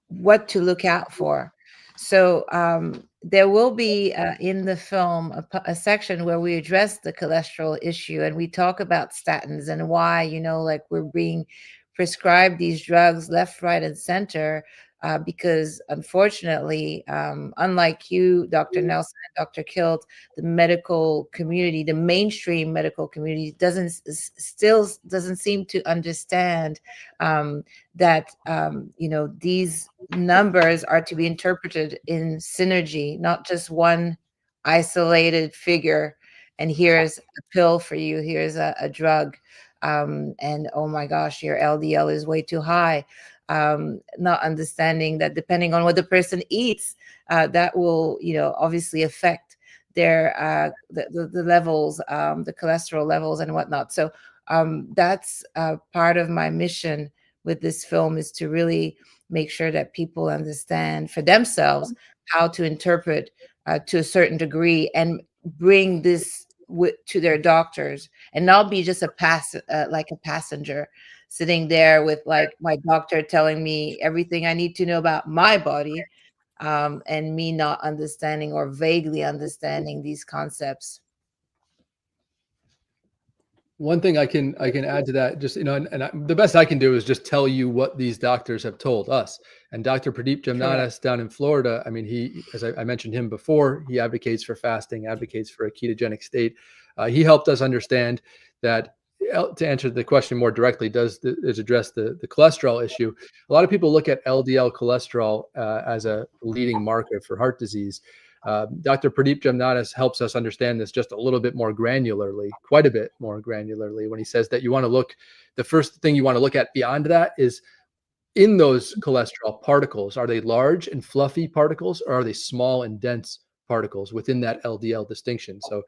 what to look out for. So there will be in the film a section where we address the cholesterol issue, and we talk about statins and why, like we're being prescribed these drugs left, right, and center, because unfortunately, unlike you, Dr. Nelson and Dr. Kilt, the medical community, the mainstream medical community still doesn't seem to understand that these numbers are to be interpreted in synergy, not just one isolated figure. And here's a pill for you, here's a drug, and oh my gosh, your LDL is way too high. Not understanding that depending on what the person eats, that will obviously affect their the levels, the cholesterol levels and whatnot. So that's part of my mission with this film, is to really make sure that people understand for themselves how to interpret to a certain degree, and bring this to their doctors, and not be just like a passenger sitting there with like my doctor telling me everything I need to know about my body, and me not understanding or vaguely understanding these concepts. One thing I can add to that, just the best I can do is just tell you what these doctors have told us. And Dr. Pradeep Jamnadas down in Florida, I mean, he, as I mentioned him before, he advocates for fasting, advocates for a ketogenic state. He helped us understand that, to answer the question more directly, does address the cholesterol issue. A lot of people look at LDL cholesterol as a leading marker for heart disease. Dr. Pradeep Jamnadas helps us understand this just a little bit more granularly, quite a bit more granularly, when he says that you want to look, the first thing you want to look at beyond that is, in those cholesterol particles, are they large and fluffy particles, or are they small and dense particles within that LDL distinction? So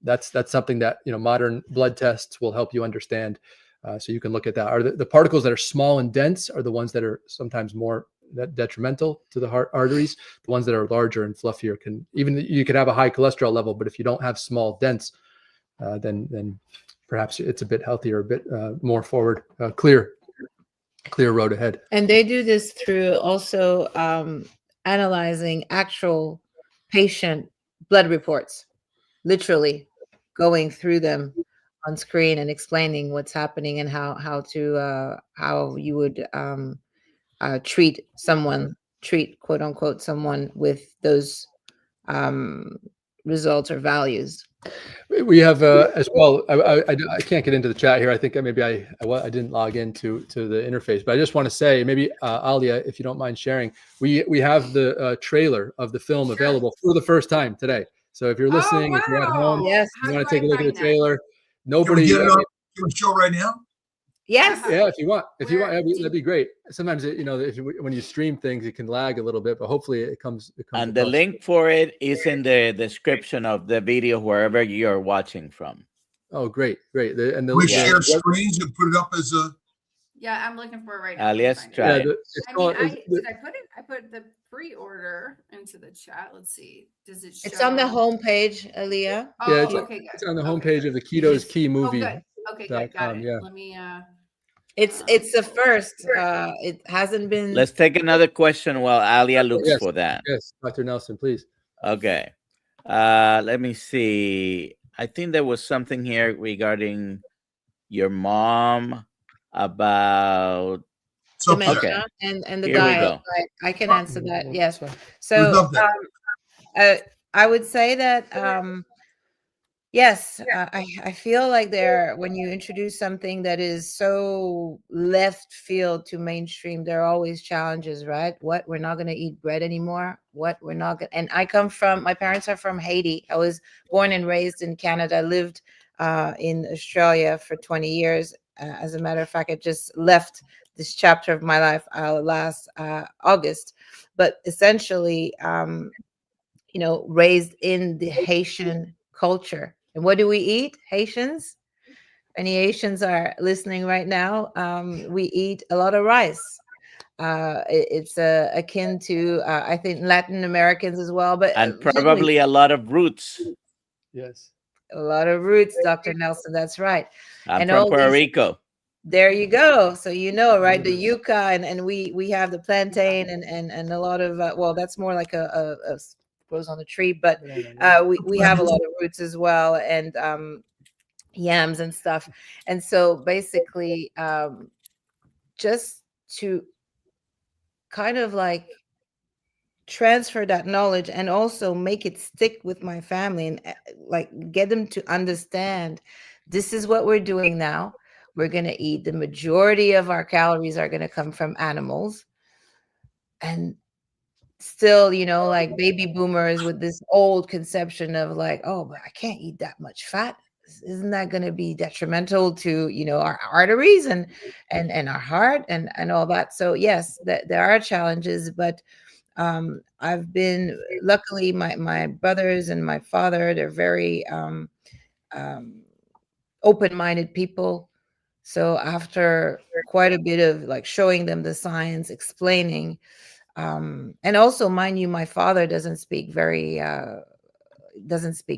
that's something that modern blood tests will help you understand. So you can look at that. Are the particles that are small and dense are the ones that are sometimes more detrimental to the heart arteries. The ones that are larger and fluffier you could have a high cholesterol level, but if you don't have small, dense, then perhaps it's a bit healthier, a bit more forward, clear road ahead. And they do this through also analyzing actual patient blood reports, literally going through them on screen and explaining what's happening and how you would treat quote unquote someone with those results or values. We have as well. I can't get into the chat here. I think maybe I didn't log into the interface, but I just want to say, maybe Alia, if you don't mind sharing, we have the trailer of the film available for the first time today. So if you're listening, if you're at home, yes, you want to take a look at the trailer. Nobody. Can we get it on the show right now? Yes. Yeah, if you want, that'd be great. Sometimes when you stream things, it can lag a little bit, but hopefully it comes. And the link for it is in the description of the video wherever you're watching from. Oh, great. We share screens and put it up as a. Yeah, I'm looking for it right now. Alias, try it. Did I put it? I put the pre-order into the chat. Let's see. Does it show? It's on the homepage, Aaliyah. Oh, yeah, okay, good. It's on the homepage of the Keto Is Key movie. Oh, good. Okay, good. Got it. Yeah. Let me. It's the first. It hasn't been. Let's take another question while Alia looks for that. Yes, Dr. Nelson, please. Okay. Let me see. I think there was something here regarding your mom about dementia and the Here diet. I can answer that. Yes. So I would say that Yes, I feel like when you introduce something that is so left field to mainstream, there are always challenges, right? What, we're not going to eat bread anymore? What, we're not going, and my parents are from Haiti. I was born and raised in Canada, lived in Australia for 20 years. As a matter of fact, I just left this chapter of my life last August, but essentially, raised in the Haitian culture. And what do we eat, Haitians? Any Haitians are listening right now. We eat a lot of rice. It's akin to, I think, Latin Americans as well, but And literally probably a lot of roots. Yes. a lot of roots, Dr. Nelson. That's right. I'm And from all Puerto these, Rico. there you go. So right, the yuca, and we have the plantain and a lot of well, that's more like a grows on the tree, but we have a lot of roots as well, and yams and stuff. And so basically, just to kind of like transfer that knowledge and also make it stick with my family, and like get them to understand this is what we're doing now. We're going to eat, the majority of our calories are going to come from animals. And still, like baby boomers with this old conception of like, oh, but I can't eat that much fat. Isn't that going to be detrimental to, our arteries and our heart and all that? So yes, there are challenges, but I've been, luckily, my brothers and my father, they're very open-minded people. So after quite a bit of like showing them the science, explaining, and also, mind you, my father doesn't speak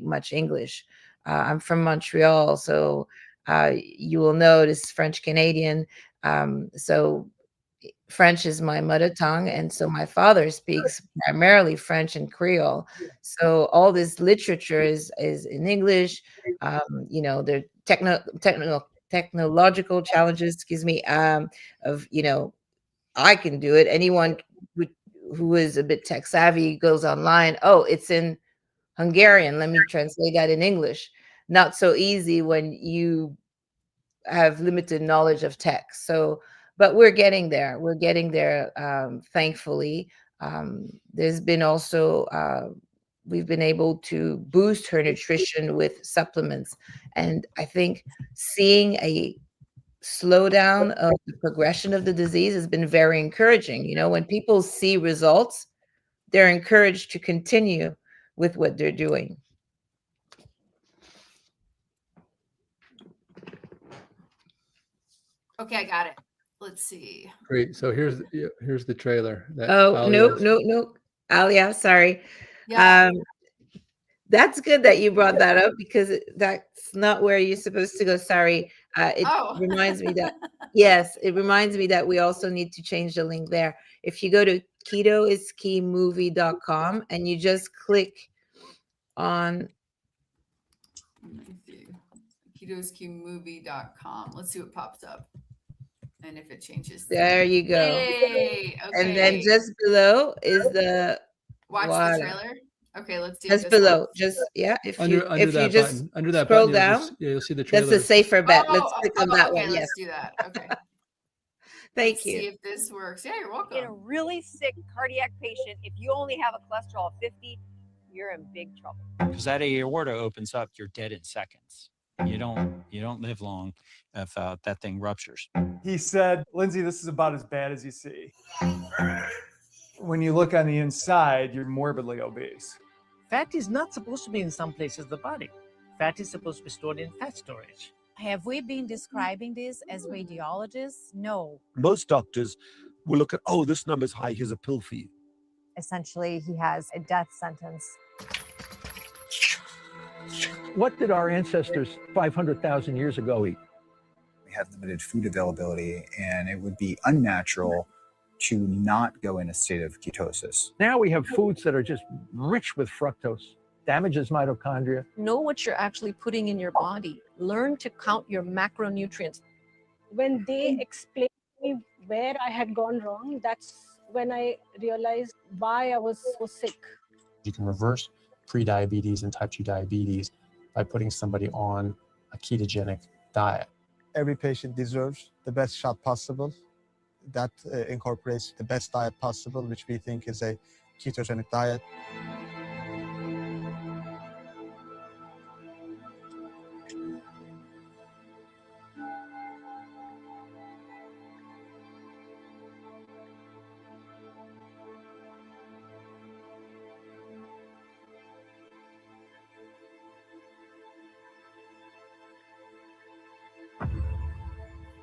much English. I'm from Montreal, so you will notice French Canadian. So French is my mother tongue, and so my father speaks primarily French and Creole. So all this literature is in English. The technological challenges, excuse me, of I can do it. Anyone who is a bit tech savvy goes online. Oh, it's in Hungarian. Let me translate that in English. Not so easy when you have limited knowledge of tech. So, but we're getting there. We're getting there, thankfully. There's been also, we've been able to boost her nutrition with supplements. And I think seeing a slowdown of the progression of the disease has been very encouraging. When people see results, they're encouraged to continue with what they're doing. Okay, I got it. Let's see. Great. So here's the trailer. No, Alia, sorry. Yeah. That's good that you brought that up, because that's not where you're supposed to go. Sorry. It reminds me that, yes, it reminds me that we also need to change the link there. If you go to ketoiskeymovie.com and you just click on ketoiskeymovie.com. Let's see what pops up. And if it changes. There you go. Yay. Okay. And then just below is the watch the trailer. Okay, let's do just below. Just if you just button, under that scroll button, down, you'll see the trailer. that's a safer bet. Let's click on that okay, one. Yes. Let's do that. Okay. Thank you. See if this works. Yeah, you're welcome. In a really sick cardiac patient, if you only have a cholesterol of 50, you're in big trouble. Because that aorta opens up, you're dead in seconds. You don't live long if that thing ruptures. He said, Lindsay, this is about as bad as you see. When you look on the inside, you're morbidly obese. Fat is not supposed to be in some places of the body. Fat is supposed to be stored in fat storage. Have we been describing this as radiologists? No. Most doctors will look at, oh, this number's high, here's a pill for you. Essentially, he has a death sentence. What did our ancestors 500,000 years ago eat? We have limited food availability, and it would be unnatural to not go in a state of ketosis. Now we have foods that are just rich with fructose, damages mitochondria. Know what you're actually putting in your body. Learn to count your macronutrients. When they explained to me where I had gone wrong, that's when I realized why I was so sick. You can reverse prediabetes and type 2 diabetes by putting somebody on a ketogenic diet. Every patient deserves the best shot possible. That incorporates the best diet possible, which we think is a ketogenic diet.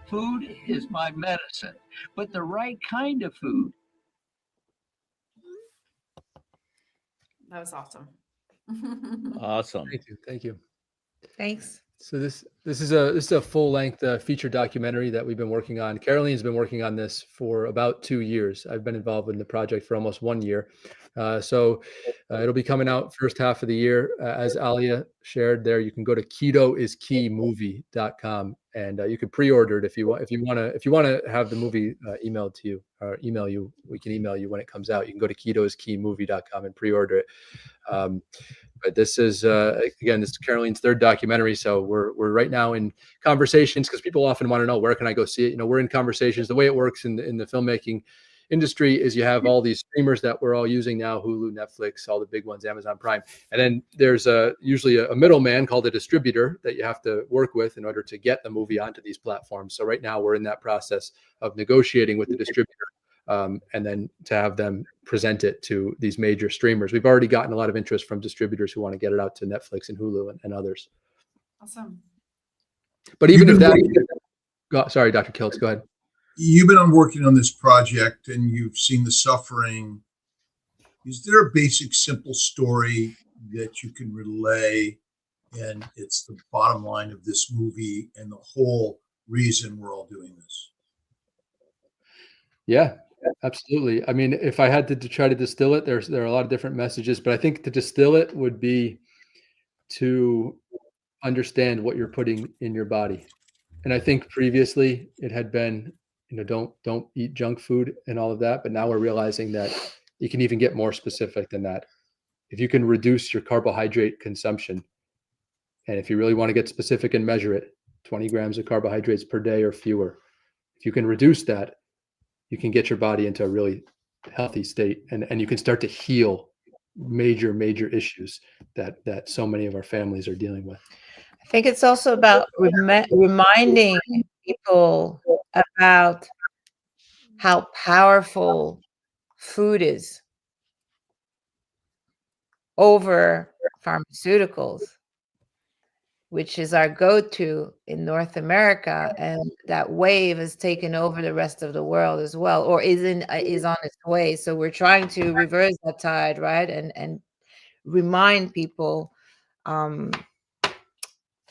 Food is my medicine, but the right kind of food. That was awesome. Awesome. Thank you. Thank you. Thanks. So this is a full-length feature documentary that we've been working on. Caroline's been working on this for about 2 years. I've been involved in the project for almost 1 year. So it'll be coming out first half of the year. As Alia shared there, you can go to ketoiskeymovie.com and you can pre-order it if you want to have the movie emailed to you or email you. We can email you when it comes out. You can go to ketoiskeymovie.com and pre-order it. But this is again, this is Caroline's third documentary. So we're right now in conversations because people often want to know, where can I go see it? We're in conversations. The way it works in the filmmaking industry is you have all these streamers that we're all using now: Hulu, Netflix, all the big ones, Amazon Prime, and then there's usually a middleman called a distributor that you have to work with in order to get the movie onto these platforms. So right now we're in that process of negotiating with the distributor. And then to have them present it to these major streamers. We've already gotten a lot of interest from distributors who want to get it out to Netflix and Hulu and others. Awesome. But even if that, sorry, Dr. Kiltz, go ahead. You've been working on this project and you've seen the suffering. Is there a basic, simple story that you can relay? And it's the bottom line of this movie and the whole reason we're all doing this. Yeah. Absolutely. I mean, if I had to try to distill it, there are a lot of different messages, but I think to distill it would be to understand what you're putting in your body. And I think previously it had been, don't eat junk food and all of that. But now we're realizing that you can even get more specific than that. If you can reduce your carbohydrate consumption, and if you really want to get specific and measure it, 20 grams of carbohydrates per day or fewer, if you can reduce that, you can get your body into a really healthy state, and you can start to heal major issues that so many of our families are dealing with. I think it's also about reminding people about how powerful food is over pharmaceuticals, which is our go-to in North America, and that wave has taken over the rest of the world as well, or is on its way. So we're trying to reverse that tide, right, and remind people, and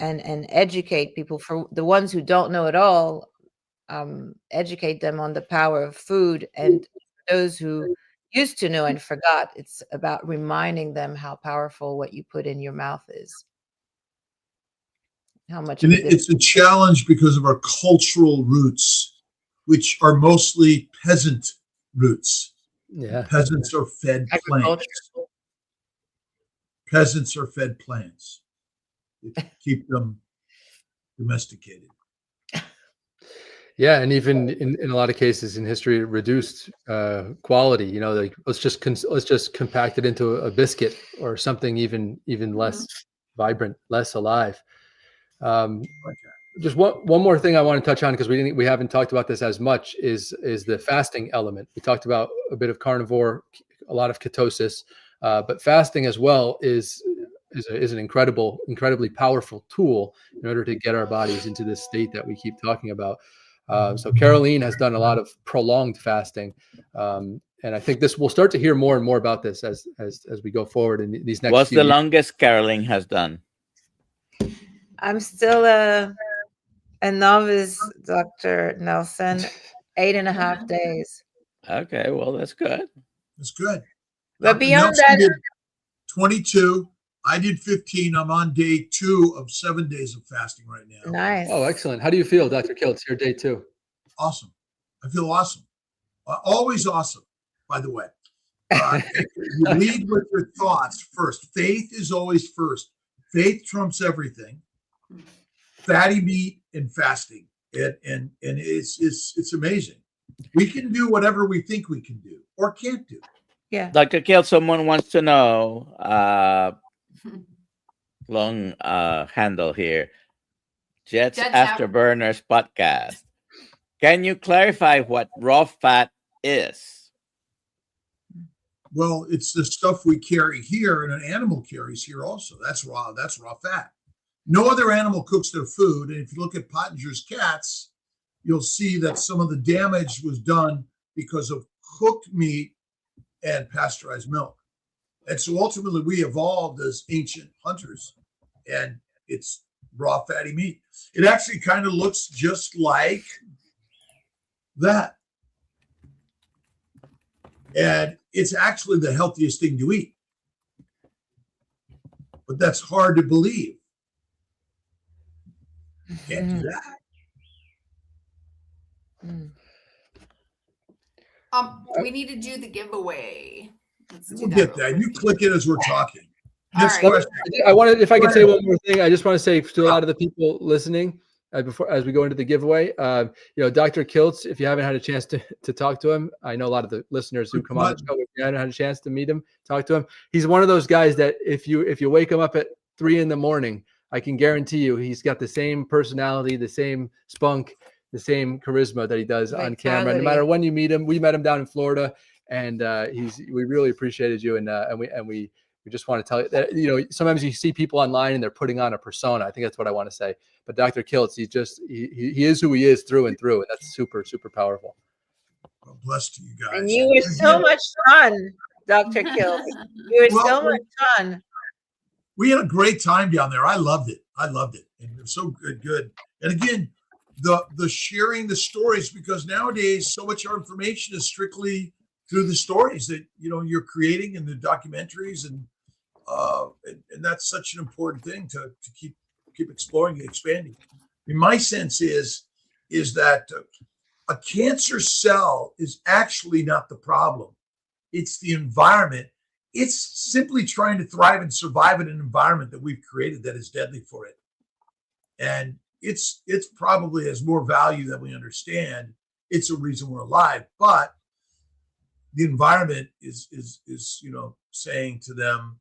educate people. For the ones who don't know at all, educate them on the power of food, and those who used to know and forgot, it's about reminding them how powerful what you put in your mouth is. How much it's a challenge because of our cultural roots, which are mostly peasant roots. Yeah, peasants are fed plants. Peasants are fed plants. You keep them domesticated. Yeah, and even in a lot of cases in history, reduced quality. Like let's just compact it into a biscuit or something even less vibrant, less alive. Just one more thing I want to touch on, because we haven't talked about this as much, is the fasting element. We talked about a bit of carnivore, a lot of ketosis, but fasting as well is an incredibly powerful tool in order to get our bodies into this state that we keep talking about. So Caroleen has done a lot of prolonged fasting, and I think we'll start to hear more and more about this as we go forward in these next. What's few the years. longest Caroleen has done? I'm still a novice, Dr. Nelson. 8.5 days. Okay, well, that's good. That's good. But beyond that, did 22. I did 15. I'm on day 2 of 7 days of fasting right now. Nice. Oh, excellent. How do you feel, Dr. Kiltz? Your day 2. Awesome. I feel awesome. Always awesome, by the way. You lead with your thoughts first. Faith is always first. faith trumps everything, fatty meat and fasting. And it's amazing. We can do whatever we think we can do or can't do. Yeah. Dr. Kill, someone wants to know, long handle here, Jets Afterburners podcast. Can you clarify what raw fat is? Well, it's the stuff we carry here and an animal carries here also. That's raw fat. No other animal cooks their food. And if you look at Pottinger's cats, you'll see that some of the damage was done because of cooked meat and pasteurized milk. And so ultimately we evolved as ancient hunters, and it's raw fatty meat. It actually kind of looks just like that. And it's actually the healthiest thing to eat. But that's hard to believe. You can't do that. We need to do the giveaway. We'll get that. You click it as we're talking. Next question. I wanted, if I could say one more thing, I just want to say to a lot of the people listening before, as we go into the giveaway, Dr. Kiltz, if you haven't had a chance to talk to him, I know a lot of the listeners who come on the show, if you haven't had a chance to meet him, talk to him. He's one of those guys that if you wake him up at 3 a.m, I can guarantee you he's got the same personality, the same spunk, the same charisma that he does on camera. No matter when you meet him, we met him down in Florida, and we really appreciated you, and we just want to tell you that sometimes you see people online and they're putting on a persona. I think that's what I want to say. But Dr. Kiltz, he is who he is through and through, and that's super, super powerful. Well, blessed to you guys. And you were so much fun, Dr. Kiltz. You were so much fun. We had a great time down there. I loved it. And it was so good. And again, the sharing the stories, because nowadays so much of our information is strictly through the stories that you're creating and the documentaries, and that's such an important thing to keep exploring and expanding. I mean, my sense is that a cancer cell is actually not the problem. It's the environment. It's simply trying to thrive and survive in an environment that we've created that is deadly for it. And it's probably has more value than we understand. It's a reason we're alive, but the environment is saying to them,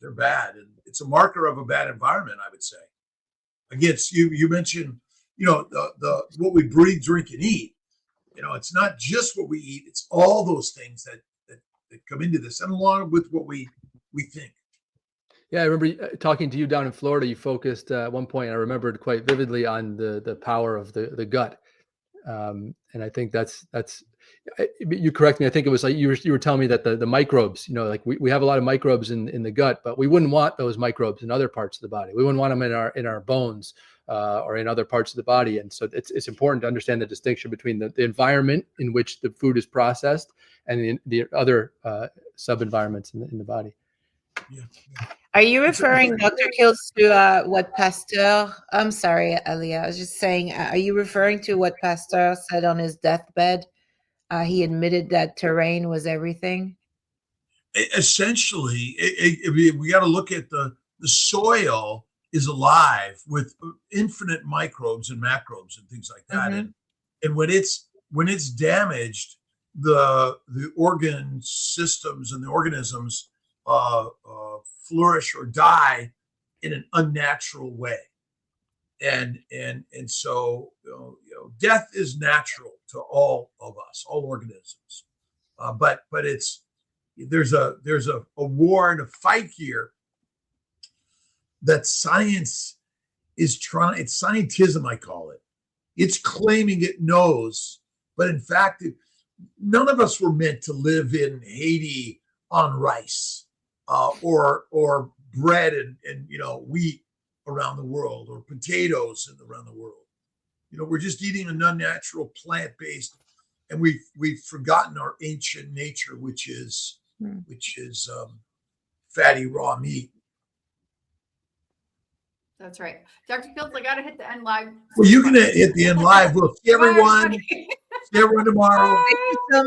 they're bad, and it's a marker of a bad environment, I would say. Again, you mentioned, the what we breathe, drink, and eat. It's not just what we eat; it's all those things that come into this, and along with what we think. Yeah, I remember talking to you down in Florida. You focused at one point, I remembered quite vividly, on the power of the gut, and I think that's. You correct me. I think it was like you were telling me that the microbes, like we have a lot of microbes in the gut, but we wouldn't want those microbes in other parts of the body. We wouldn't want them in our bones or in other parts of the body. And so it's important to understand the distinction between the environment in which the food is processed and the other sub-environments in the body. Yeah. Are you referring, Dr. Kiltz, to what Pasteur? I'm sorry, Aliyah. I was just saying, are you referring to what Pasteur said on his deathbed? He admitted that terrain was everything. Essentially, we got to look at the soil is alive with infinite microbes and macrobes and things like that. Mm-hmm. And when it's damaged, the organ systems and the organisms flourish or die in an unnatural way. And so death is natural to all of us, all organisms, but there's a war and a fight here that science is trying. It's scientism, I call it. It's claiming it knows, but in fact, none of us were meant to live in Haiti on rice or bread and wheat around the world, or potatoes around the world. We're just eating an unnatural plant-based, and we've forgotten our ancient nature, which is fatty raw meat. That's right. Dr. Kiltz, I got to hit the end live. Well, you can hit the end live. We'll see everyone. See everyone tomorrow. Thank you so much.